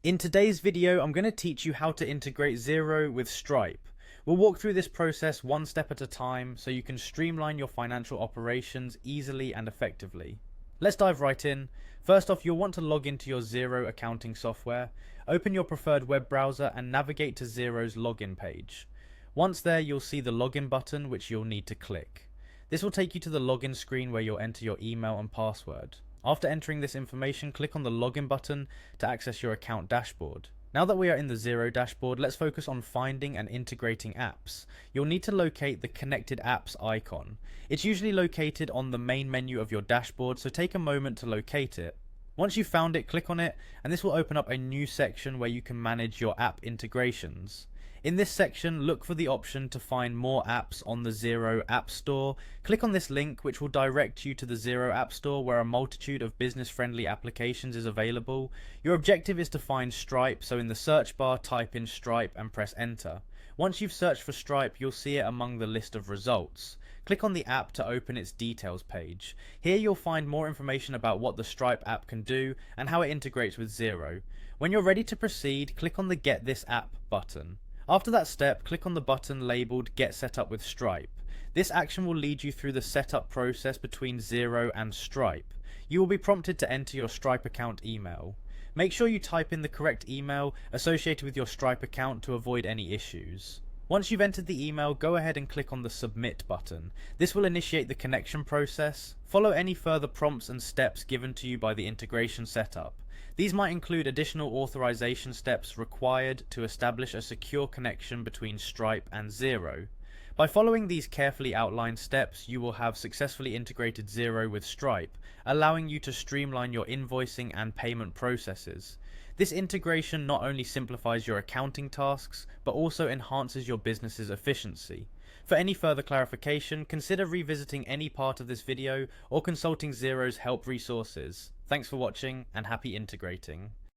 In today's video, I'm going to teach you how to integrate Xero with Stripe. We'll walk through this process one step at a time so you can streamline your financial operations easily and effectively. Let's dive right in. First off, you'll want to log into your Xero accounting software. Open your preferred web browser and navigate to Xero's login page. Once there, you'll see the login button, which you'll need to click. This will take you to the login screen where you'll enter your email and password. After entering this information, click on the login button to access your account dashboard. Now that we are in the Xero dashboard, let's focus on finding and integrating apps. You'll need to locate the connected apps icon. It's usually located on the main menu of your dashboard, so take a moment to locate it. Once you've found it, click on it, and this will open up a new section where you can manage your app integrations. In this section, look for the option to find more apps on the Xero App Store. Click on this link, which will direct you to the Xero App Store where a multitude of business-friendly applications is available. Your objective is to find Stripe, so in the search bar type in Stripe and press enter. Once you've searched for Stripe, you'll see it among the list of results. Click on the app to open its details page. Here you'll find more information about what the Stripe app can do and how it integrates with Xero. When you're ready to proceed, click on the Get This App button. After that step, click on the button labelled Get Set Up with Stripe. This action will lead you through the setup process between Xero and Stripe. You will be prompted to enter your Stripe account email. Make sure you type in the correct email associated with your Stripe account to avoid any issues. Once you've entered the email, go ahead and click on the Submit button. This will initiate the connection process. Follow any further prompts and steps given to you by the integration setup. These might include additional authorization steps required to establish a secure connection between Stripe and Xero. By following these carefully outlined steps, you will have successfully integrated Xero with Stripe, allowing you to streamline your invoicing and payment processes. This integration not only simplifies your accounting tasks, but also enhances your business's efficiency. For any further clarification, consider revisiting any part of this video or consulting Xero's help resources. Thanks for watching and happy integrating.